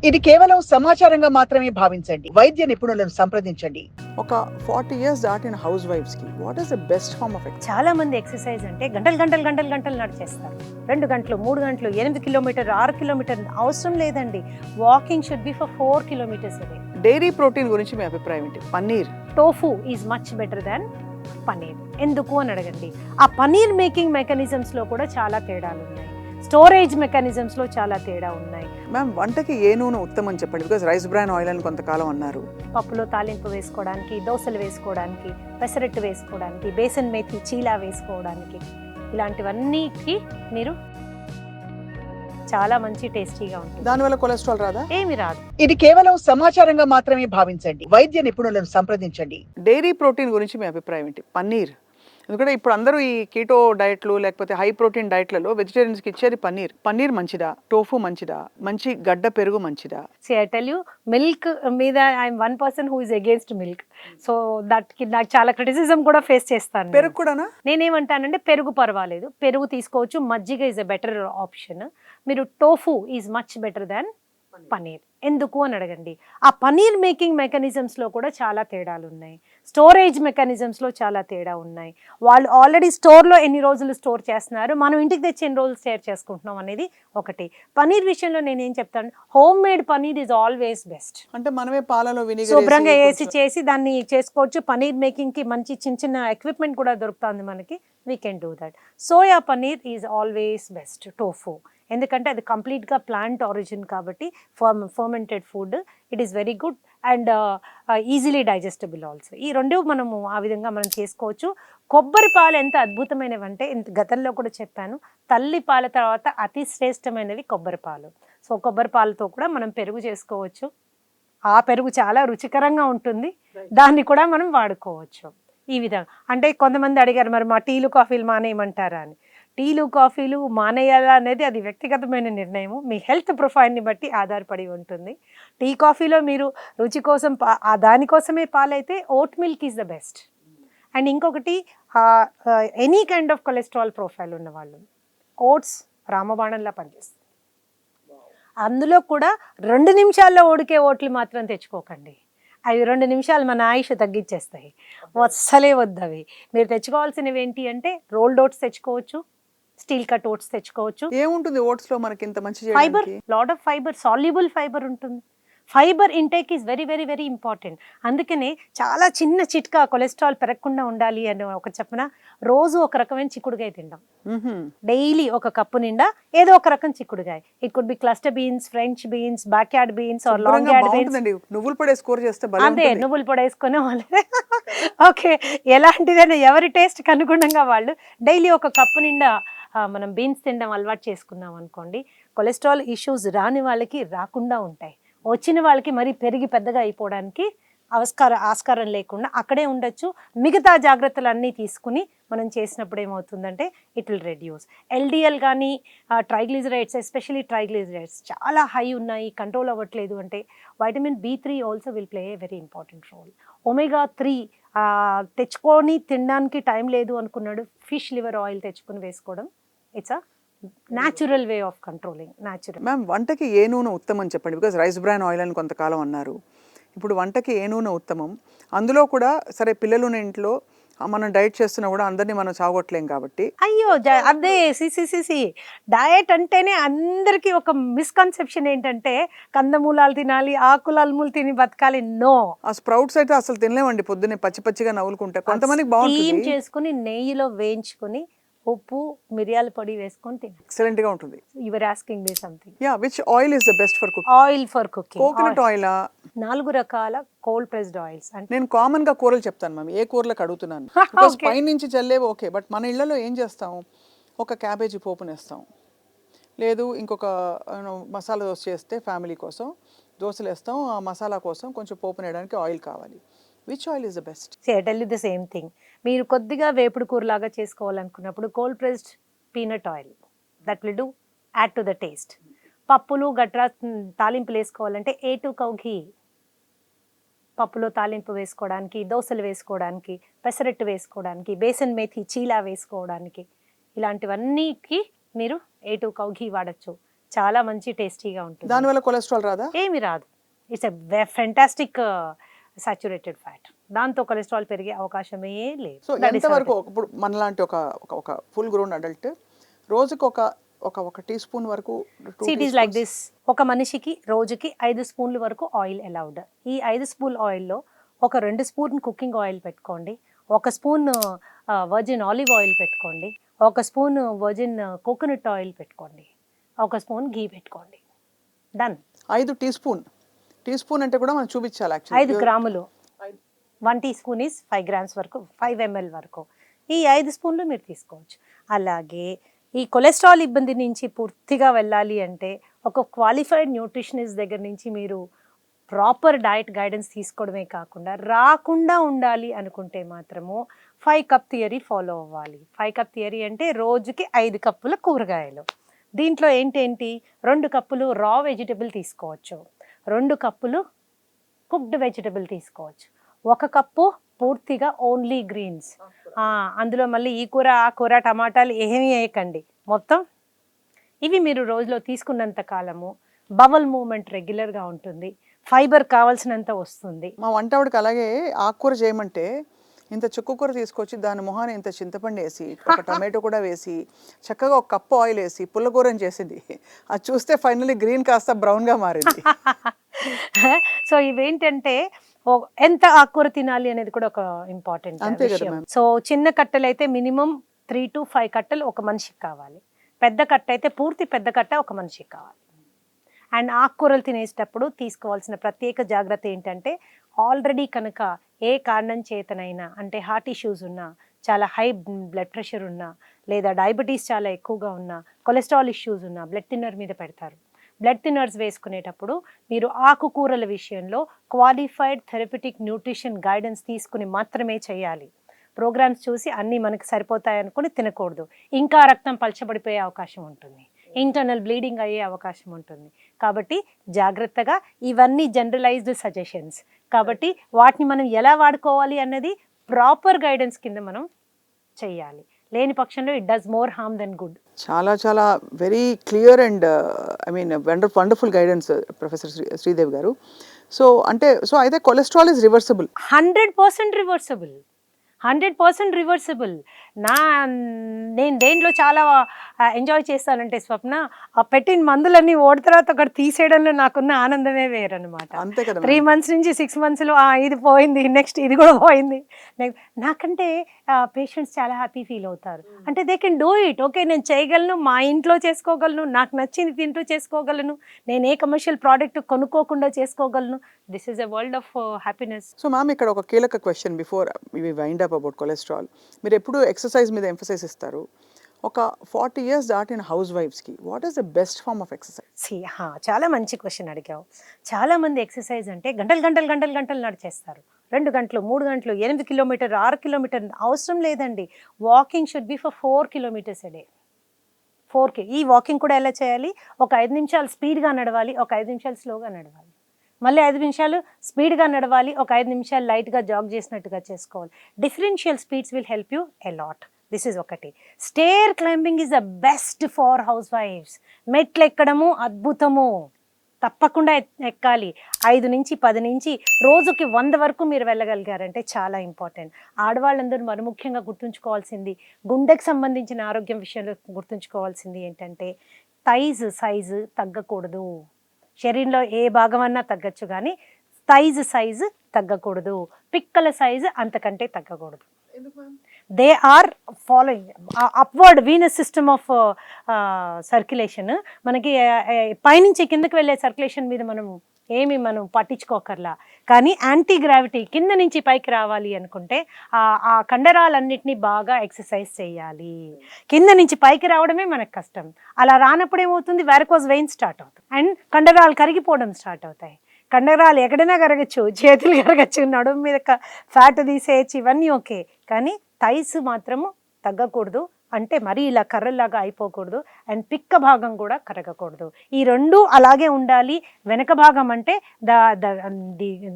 ఇది కేవలం సమాచారంగా మాత్రమే భావించండి. వైద్య నిపుణులను సంప్రదించండి. ఒక 40 ఇయర్స్ దాటిన హౌస్ వైఫ్స్కి what is the best form of exercise? చాలా మంది ఎక్సర్సైజ్ అంటే గంటలు గంటలు గంటలు గంటలు నడిచేస్తారు. 2 గంటలు 3 గంటలు 8 కిలోమీటర్ 6 కిలోమీటర్ అవసరం లేదండి. Walking should be for 4 kilometres away. Dairy protein గురించి మీ అభిప్రాయం ఏంటి? Paneer tofu is much better than paneer. ఎందుకు అని అడగండి. ఆ పనీర్ మేకింగ్ మెకానిజమ్స్ లో కూడా చాలా తేడాలు ఉన్నాయి. స్టోరేజ్ మెకానిజమ్స్ లో చాలా తేడా ఉన్నాయి. మ్యామ్, వంటకి ఏ నూనె ఉత్తమం చెప్పండి. బికాస్ రైస్ బ్రాన్ ఆయిల్ అని కొంతకాలం అన్నారు. పప్పులో తాలింపు వేసుకోవడానికి, దోశలు వేసుకోవడానికి, పెసరట్టు వేసుకోవడానికి, బేసన్ మేథి చీలా వేసుకోవడానికి, ఇలాంటివన్నీకి మీరు చాలా మంచి టేస్టీగా ఉంటుంది. దానివల్ల కొలెస్ట్రాల్ రాదా? ఏమి రాదు. ఇది కేవలం సమాచారంగా మాత్రమే భావించండి. వైద్య నిపుణులను సంప్రదించండి. డైరీ ప్రోటీన్ గురించి మీ అభిప్రాయం ఏంటి? పన్నీర్. ఎందుకంటే ఇప్పుడు అందరూ ఈ కీటో డైట్లు లేకపోతే హై ప్రోటీన్ డైట్లలో వెజిటేరియన్స్కి ఇచ్చేది పన్నీర్. పన్నీర్ మంచిదా? టోఫు మంచిదా? మంచి గడ్డ పెరుగు మంచిదా? See, I tell you, milk మీద I'm one person who is against milk. So దట్కి నాకు చాలా క్రిటిసిజం కూడా ఫేస్ చేస్తాను. పెరుగు కూడానా? నేనేమంటానంటే పెరుగు పర్వాలేదు, పెరుగు తీసుకోవచ్చు. మజ్జిగ ఈజ్ ఎ బెటర్ ఆప్షన్. మీరు tofu is much better than paneer. ఎందుకు అని అడగండి. ఆ పనీర్ మేకింగ్ మెకానిజమ్స్లో కూడా చాలా తేడాలు ఉన్నాయి. స్టోరేజ్ మెకానిజమ్స్లో చాలా తేడా ఉన్నాయి. వాళ్ళు ఆల్రెడీ స్టోర్లో ఎన్ని రోజులు స్టోర్ చేస్తున్నారు, మనం ఇంటికి తెచ్చి ఎన్ని రోజులు స్టోర్ చేసుకుంటున్నాం అనేది ఒకటి. పనీర్ విషయంలో నేనేం చెప్తాను, home made paneer is always best. అంటే మనమే పాలలో వినిగర్ శుభ్రంగా వేసి చేసి దాన్ని చేసుకోవచ్చు. పనీర్ మేకింగ్కి మంచి చిన్న చిన్న ఎక్విప్మెంట్ కూడా దొరుకుతుంది మనకి. We can do that. Soya paneer is always best. Tofu ఎందుకంటే అది కంప్లీట్గా ప్లాంట్ ఆరిజిన్ కాబట్టి fermented food. It is very good and easily digestible also. ఈ రెండు మనము ఆ విధంగా మనం చేసుకోవచ్చు. కొబ్బరి పాలు ఎంత అద్భుతమైనవి అంటే, గతంలో కూడా చెప్పాను, తల్లి పాల తర్వాత అతి శ్రేష్టమైనవి కొబ్బరి పాలు. సో కొబ్బరి పాలతో కూడా మనం పెరుగు చేసుకోవచ్చు. ఆ పెరుగు చాలా రుచికరంగా ఉంటుంది. దాన్ని కూడా మనం వాడుకోవచ్చు. ఈ విధంగా అంటే కొంతమంది అడిగారు, మరి మా టీలు కాఫీలు మానేయమంటారా అని. టీలు కాఫీలు మానేయాలా అనేది అది వ్యక్తిగతమైన నిర్ణయం. మీ హెల్త్ ప్రొఫైల్ని బట్టి ఆధారపడి ఉంటుంది. టీ కాఫీలో మీరు రుచి కోసం దానికోసమే పాలైతే oat milk is the best. And ఇంకొకటి, any kind of cholesterol profile ఉన్నవాళ్ళు ఓట్స్ రామబాణంలా పనిచేస్తుంది. అందులో కూడా 2 నిమిషాల్లో ఉడికే ఓట్లు మాత్రం తెచ్చుకోకండి. అవి 2 నిమిషాలు మన ఆయుష్ తగ్గించేస్తాయి. అస్సలే వద్దు అవి. మీరు తెచ్చుకోవాల్సినవి ఏంటి అంటే రోల్డ్ ఓట్స్ తెచ్చుకోవచ్చు, స్టీల్ కట్ ఓట్స్ తెచ్చుకోవచ్చు. ఏముంటుంది ఓట్స్ లో మనకి ఇంత మంచి ఫైబర్, చేయడానికి? Lot of fibre, soluble fibre ఉంటుంది. Fibre intake is very very very important. అందుకనే చాలా చిన్న చిట్కా కొలెస్ట్రాల్ పెరగకుండా ఉండాలి అని ఒక చెప్పిన, రోజు ఒక రకమైన చిక్కుడుగాయ తింటాం. డైలీ ఒక కప్పు నిండా ఏదో ఒక రకం చిక్కుడుగాయ. It could be cluster beans, French beans, back yard beans or long yard beans. నువ్వులు పొడి స్కోర్ చేస్తే అదే నువ్వులు పొడి వేసుకునే వాళ్ళు. ఓకే, ఎలాంటిదైనా ఎవరి టేస్ట్కి అనుగుణంగా వాళ్ళు డైలీ ఒక కప్పు నిండా మనం బీన్స్ తినడం అలవాటు చేసుకున్నాం అనుకోండి, కొలెస్ట్రాల్ ఇష్యూస్ రాని వాళ్ళకి రాకుండా ఉంటాయి. వచ్చిన వాళ్ళకి మరీ పెరిగి పెద్దగా అయిపోవడానికి ఆస్కారం లేకుండా అక్కడే ఉండొచ్చు. మిగతా జాగ్రత్తలన్నీ తీసుకుని మనం చేసినప్పుడు ఏమవుతుందంటే ఇట్ విల్ రెడ్యూస్. ఎల్డిఎల్ కానీ ట్రైగ్లిజరైడ్స్, ఎస్పెషలీ ట్రైగ్లిజరైడ్స్ చాలా హై ఉన్నాయి, కంట్రోల్ అవ్వట్లేదు అంటే vitamin B3 also will play a very important role. omega-3 తెచ్చుకొని తినడానికి టైం లేదు అనుకున్నాడు, ఫిష్ లివర్ ఆయిల్ తెచ్చుకొని వేసుకోవడం. It's a natural way of controlling. Natural. Ma'am, వంటకి ఏ నూనె ఉత్తమం చెప్పండి. బికాస్ రైస్ బ్రాన్ ఆయిల్ అని కొంతకాలం అన్నారు. ఇప్పుడు వంటకి ఏ నూనె ఉత్తమం? అందులో కూడా సరే, పిల్లలు ఉన్న ఇంట్లో మనం డైట్ చేస్తున్నా కూడా అందరినీ మనం సాగొట్టలేం కాబట్టి. అయ్యో అదే సిసి డయట్ అంటేనే అందరికీ ఒక మిస్కన్సెప్షన్ ఏంటంటే కందమూలాలు తినాలి, ఆకులల్ములు తిని బతకాలి. నో, ఆ స్ప్రౌట్స్ అయితే అసలు తినలేమండి. పొద్దున్నే పచ్చి పచ్చిగా నవ్వులుకుంటే కొంతమందికి స్టీమ్ బాగుంటుంది, చేసుకుని నెయ్యిలో వేయించుకుని ఉప్పు మిరియాల పొడి వేసుకొని తినాలి. ఎక్సలెంట్ గా ఉంటుంది. Your asking me something. Yeah, which oil is the best for cooking? Oil for cooking, coconut ఆయిలా? 4 రకాల కోల్డ్ ప్రెస్డ్ ఆయిల్స్. అంటే నేను కామన్ గా కూరలు చెప్తాను మ్యామ్, ఏ కూరలకు అడుగుతున్నాను. బికాస్ పై నుంచి చల్లేవి ఓకే, బట్ మన ఇళ్లలో ఏం చేస్తాం, ఒక క్యాబేజీ పోపునేస్తాం, లేదు ఇంకొక మసాలా దోశ చేస్తే ఫ్యామిలీ కోసం దోశలు వేస్తాం, ఆ మసాలా కోసం కొంచెం పోపు వేయడానికి ఆయిల్ కావాలి. Which oil is the best? I tell you the same thing. మీరు కొద్దిగా వేపుడు కూరలాగా చేసుకోవాలనుకున్నప్పుడు cold pressed peanut oil, that will do, add to the taste. పప్పులు గట్రా తాలింపులు వేసుకోవాలంటే A2 కౌ ఘీ. పప్పులో తాలింపు వేసుకోవడానికి, దోశలు వేసుకోవడానికి, పెసరట్టు వేసుకోవడానికి, బేసన్ మేథి చీలా వేసుకోవడానికి, ఇలాంటివన్నీకి మీరు A2 కౌ ఘీ వాడచ్చు. చాలా మంచి టేస్టీగా ఉంటుంది. దానివల్ల కొలెస్ట్రాల్ రాదా? ఏమి రాదు. It's a fantastic saturated fat. దాంతో కొలెస్ట్రాల్ పెరిగే అవకాశమే లేదు. సో ఎంతవరకు ఇప్పుడు మనలాంటి ఒక ఒక ఫుల్ గ్రోన్ అడల్ట్ రోజుకి ఒక టీ స్పూన్ వరకు ఇట్ ఈస్ లైక్ దిస్. ఒక మనిషికి రోజుకి 5 స్పూన్ల వరకు ఆయిల్ అలౌడ్. ఈ 5 స్పూన్ ఆయిల్లో ఒక 2 స్పూన్ కుకింగ్ ఆయిల్ పెట్టుకోండి, 1 స్పూన్ వర్జిన్ ఆలివ్ ఆయిల్ పెట్టుకోండి, 1 స్పూన్ వర్జిన్ కోకోనట్ ఆయిల్ పెట్టుకోండి, 1 స్పూన్ ఘీ పెట్టుకోండి. డన్. 5 టీ స్పూన్ అంటే కూడా మనం చూపించాలి 5 గ్రాములు. 1 టీ స్పూన్ ఈస్ 5 గ్రామ్స్ వరకు, 5 ml వరకు. ఈ 5 స్పూన్లు మీరు తీసుకోవచ్చు. అలాగే ఈ కొలెస్ట్రాల్ ఇబ్బంది నుంచి పూర్తిగా వెళ్ళాలి అంటే ఒక క్వాలిఫైడ్ న్యూట్రిషనిస్ట్ దగ్గర నుంచి మీరు ప్రాపర్ డయట్ గైడెన్స్ తీసుకోవడమే కాకుండా రాకుండా ఉండాలి అనుకుంటే మాత్రము 5 కప్ థియరీ ఫాలో అవ్వాలి. 5 కప్ థియరీ అంటే రోజుకి 5 కప్పుల కూరగాయలు. దీంట్లో ఏంటేంటి, 2 కప్పులు రా వెజిటబుల్ తీసుకోవచ్చు, 2 కప్పులు కుక్డ్ వెజిటబుల్ తీసుకోవచ్చు, 1 కప్పు పూర్తిగా ఓన్లీ గ్రీన్స్. అందులో మళ్ళీ ఈ కూర ఆ కూర టమాటాలు ఏమీ వేయకండి. మొత్తం ఇవి మీరు రోజులో తీసుకున్నంత కాలము బవల్ మూమెంట్ రెగ్యులర్గా ఉంటుంది, ఫైబర్ కావాల్సినంత వస్తుంది. మా వంటవాడికి అలాగే ఆకుకూర చేయమంటే ఇంత చుక్కకూర తీసుకొచ్చి దాని మొహాన ఇంత చింతపండు వేసి ఒక టమాటో కూడా వేసి చక్కగా 1 కప్పు ఆయిల్ వేసి పుల్లకూరని చేసింది. అది చూస్తే ఫైనల్లీ గ్రీన్ కాస్త బ్రౌన్గా మారింది. సో ఇవేంటంటే ఎంత ఆకుకూర తినాలి అనేది కూడా ఒక ఇంపార్టెంట్ విషయం. సో చిన్న కట్టలు అయితే మినిమం 3 to 5 కట్టలు ఒక మనిషికి కావాలి, పెద్ద కట్ట అయితే పూర్తి పెద్ద కట్ట ఒక మనిషికి కావాలి. అండ్ ఆకుకూరలు తినేటప్పుడు తీసుకోవాల్సిన ప్రత్యేక జాగ్రత్త ఏంటంటే ఆల్రెడీ కనుక ఏ కారణం చేతనైనా అంటే హార్ట్ ఇష్యూస్ ఉన్నా, చాలా హై బ్లడ్ ప్రెషర్ ఉన్నా, లేదా డయాబెటీస్ చాలా ఎక్కువగా ఉన్నా, కొలెస్ట్రాల్ ఇష్యూస్ ఉన్నా బ్లడ్ థిన్నర్ మీద పెడతారు. బ్లడ్ థిన్నర్స్ వేసుకునేటప్పుడు మీరు ఆకుకూరల విషయంలో క్వాలిఫైడ్ థెరపటిక్ న్యూట్రిషన్ గైడెన్స్ తీసుకుని మాత్రమే చేయాలి. ప్రోగ్రామ్స్ చూసి అన్నీ మనకు సరిపోతాయి అనుకుని తినకూడదు. ఇంకా రక్తం పలచబడిపోయే అవకాశం ఉంటుంది, ఇంటర్నల్ బ్లీడింగ్ అయ్యే అవకాశం ఉంటుంది. కాబట్టి జాగ్రత్తగా, ఇవన్నీ జనరలైజ్డ్ సజెషన్స్ కాబట్టి వాటిని మనం ఎలా వాడుకోవాలి అన్నది ప్రాపర్ గైడెన్స్ కింద మనం చెయ్యాలి. లేని పక్షంలో it does more harm than good. చాలా very clear and wonderful guidance professor Sridevi garu. So అయితే cholesterol is reversible. 100% reversible. 100% reversible. నేను దేంట్లో చాలా ఎంజాయ్ చేస్తానంటే స్వప్న, ఆ పెట్టిన మందులన్నీ ఓడి తర్వాత ఒకటి తీసేయడంలో నాకున్న ఆనందమే వేరనమాట. 3 months నుంచి 6 monthsలో ఇది పోయింది, నెక్స్ట్ ఇది కూడా పోయింది. నాకంటే పేషెంట్స్ చాలా హ్యాపీ ఫీల్ అవుతారు. అంటే they can do it. Okay, నేను చేయగలను, మా ఇంట్లో చేసుకోగలను, నాకు నచ్చింది తింటూ చేసుకోగలను, నేను ఏ కమర్షియల్ ప్రోడక్ట్ కొనుక్కోకుండా చేసుకోగలను. This is a world of happiness. So ma'am, ఇక్కడ ఒక కీలక question before we wind up about cholesterol. మీరు ఎప్పుడు ఎక్సర్సైజ్ మీద ఎంఫసైజ్ ఇస్తారు. ఒక 40 years దాటిన హౌస్ వైఫ్స్కి what is the best form of exercise? చాలా మంచి క్వశ్చన్ అడిగావు. చాలా మంది ఎక్సర్సైజ్ అంటే గంటలు నడిచేస్తారు. 2 గంటలు 3 గంటలు 8 కిలోమీటర్ 6 కిలోమీటర్ అవసరం లేదండి. Walking should be for 4 kilometers a day. 4K. ఈ వాకింగ్ కూడా ఎలా చేయాలి, ఒక 5 నిమిషాలు స్పీడ్గా నడవాలి, ఒక 5 నిమిషాలు స్లోగా నడవాలి, మళ్ళీ 5 నిమిషాలు స్పీడ్గా నడవాలి, ఒక 5 నిమిషాలు లైట్గా జాగ్ చేసినట్టుగా చేసుకోవాలి. Differential speeds will help you a lot. This is ఒకటి. Stair climbing is the best for హౌస్ వైఫ్స్. మెట్లు ఎక్కడము అద్భుతము, తప్పకుండా ఎక్కాలి. 5 నుంచి 10 నుంచి రోజుకి 100 వరకు మీరు వెళ్ళగలిగారంటే చాలా ఇంపార్టెంట్. ఆడవాళ్ళందరూ మరి ముఖ్యంగా గుర్తుంచుకోవాల్సింది, గుండెకి సంబంధించిన ఆరోగ్యం విషయంలో గుర్తుంచుకోవాల్సింది ఏంటంటే థైజ్ సైజు తగ్గకూడదు. శరీరంలో ఏ భాగమన్నా తగ్గచ్చు కానీ థైజ్ సైజు తగ్గకూడదు, పిక్కల సైజు అంతకంటే తగ్గకూడదు. They are following upward venous system of circulation. మనకి పైనుంచి కిందకి వెళ్ళే సర్క్యులేషన్ మీద మనం పట్టించుకోకర్లా. కానీ యాంటీ గ్రావిటీ కింద నుంచి పైకి రావాలి అనుకుంటే ఆ కండరాలన్నిటినీ బాగా ఎక్సర్సైజ్ చేయాలి. కింద నుంచి పైకి రావడమే మనకు కష్టం. అలా రానప్పుడు ఏమవుతుంది, వారికోజ్ వెయిన్ స్టార్ట్ అవుతుంది అండ్ కండరాలు కరిగిపోవడం స్టార్ట్ అవుతాయి. కండరాలు ఎక్కడైనా కరగచ్చు, చేతులు కరగచ్చు, నడుము మీద ఫ్యాట్ తీసేయచ్చు, ఇవన్నీ ఓకే. కానీ థైస్ మాత్రము తగ్గకూడదు, అంటే మరీ ఇలా కర్రలాగా అయిపోకూడదు. అండ్ పిక్క భాగం కూడా కరగకూడదు. ఈ 2 అలాగే ఉండాలి. వెనక భాగం అంటే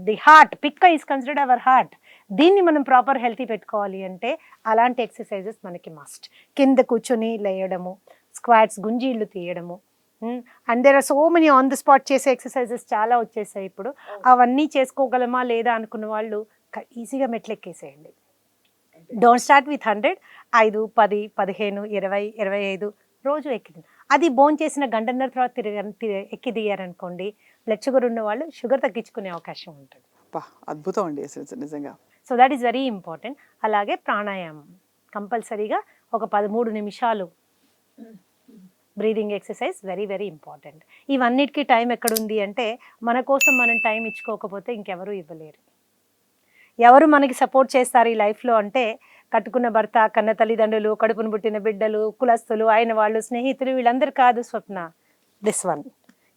ది హార్ట్, పిక్క ఈజ్ కన్సిడర్డ్ అవర్ హార్ట్. దీన్ని మనం ప్రాపర్ హెల్తీ పెట్టుకోవాలి అంటే అలాంటి ఎక్సర్సైజెస్ మనకి మస్ట్. కింద కూర్చొని లేయడము, స్క్వాట్స్ గుంజీళ్ళు తీయడము, and there are so many on the spot చేసే ఎక్సర్సైజెస్ చాలా వచ్చేసాయి ఇప్పుడు. అవన్నీ చేసుకోగలమా లేదా అనుకున్న వాళ్ళు ఈజీగా మెట్లు ఎక్కేసేయండి. డోంట్ స్టార్ట్ విత్ 100, 5, 10, 15, 20, 25 రోజు ఎక్కి అది బోన్ చేసిన గంటన్నర తర్వాత ఎక్కి దిగారనుకోండి, బ్లడ్ షుగర్ ఉన్న వాళ్ళు షుగర్ తగ్గించుకునే అవకాశం ఉంటుంది. అద్భుతం అండి అసలు నిజంగా. So that is very important. అలాగే ప్రాణాయామం కంపల్సరీగా ఒక 13 నిమిషాలు breathing exercise very very important. ఇవన్నిటికీ టైం ఎక్కడుంది అంటే మన కోసం మనం టైం ఇచ్చుకోకపోతే ఇంకెవరూ ఇవ్వలేరు. ఎవరు మనకి సపోర్ట్ చేస్తారు ఈ లైఫ్లో అంటే కట్టుకున్న భర్త, కన్న తల్లిదండ్రులు, కడుపును పుట్టిన బిడ్డలు, కులస్తులు, అయిన వాళ్ళు, స్నేహితులు, వీళ్ళందరూ కాదు స్వప్న. This one.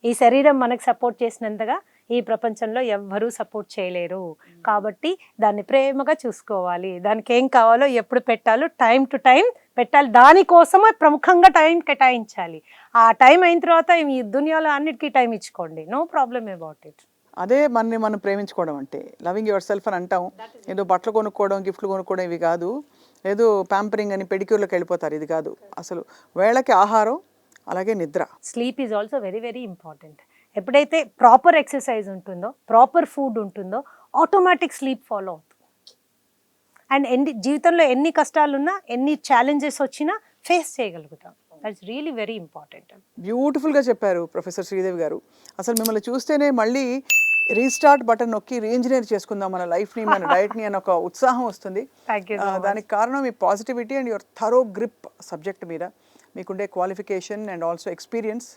ఈ శరీరం మనకు సపోర్ట్ చేసినంతగా ఈ ప్రపంచంలో ఎవ్వరూ సపోర్ట్ చేయలేరు. కాబట్టి దాన్ని ప్రేమగా చూసుకోవాలి. దానికి ఏం కావాలో ఎప్పుడు పెట్టాలో టైం టు టైం పెట్టాలి. దానికోసమే ప్రముఖంగా టైం కేటాయించాలి. ఆ టైం అయిన తర్వాత ఈ దునియాలో అన్నిటికీ టైం ఇచ్చుకోండి, నో ప్రాబ్లమ్ అబౌట్ ఇట్. అదే మనని మనం ప్రేమించుకోవడం అంటే, లవింగ్ యువర్ సెల్ఫ్ అని అంటాం. ఏదో బట్టలు కొనుక్కోవడం, గిఫ్ట్లు కొనుక్కోవడం ఇవి కాదు. ఏదో ప్యాంపరింగ్ అని పెడిక్యూర్లోకి వెళ్ళిపోతారు, ఇది కాదు. అసలు వేళకి ఆహారం, అలాగే నిద్ర. Sleep is also very very important. ఎప్పుడైతే ప్రాపర్ ఎక్సర్సైజ్ ఉంటుందో, ప్రాపర్ ఫుడ్ ఉంటుందో, ఆటోమేటిక్ స్లీప్ ఫాలో అవుతుంది. అండ్ జీవితంలో ఎన్ని కష్టాలున్నా, ఎన్ని ఛాలెంజెస్ వచ్చినా ఫేస్ చేయగలుగుతాం. That's really very important. బ్యూటిఫుల్గా చెప్పారు ప్రొఫెసర్ శ్రీదేవి గారు. అసలు మిమ్మల్ని చూస్తేనే మళ్ళీ రీస్టార్ట్ బటన్ నొక్కి రీఇంజనీర్ చేసుకుందాం మన లైఫ్ని, మన డైట్ని అని ఒక ఉత్సాహం వస్తుంది. దానికి కారణం మీ positivity and your thorough grip subject మీద మీకుండే క్వాలిఫికేషన్ అండ్ ఆల్సో ఎక్స్పీరియన్స్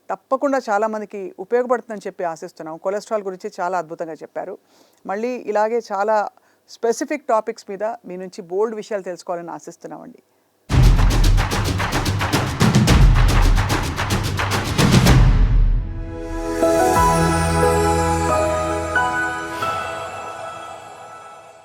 తప్పకుండా చాలామందికి ఉపయోగపడుతుందని చెప్పి ఆశిస్తున్నాం. కొలెస్ట్రాల్ గురించి చాలా అద్భుతంగా చెప్పారు. మళ్ళీ ఇలాగే చాలా స్పెసిఫిక్ టాపిక్స్ మీద మీ నుంచి బోల్డ్ విషయాలు తెలుసుకోవాలని ఆశిస్తున్నామండి.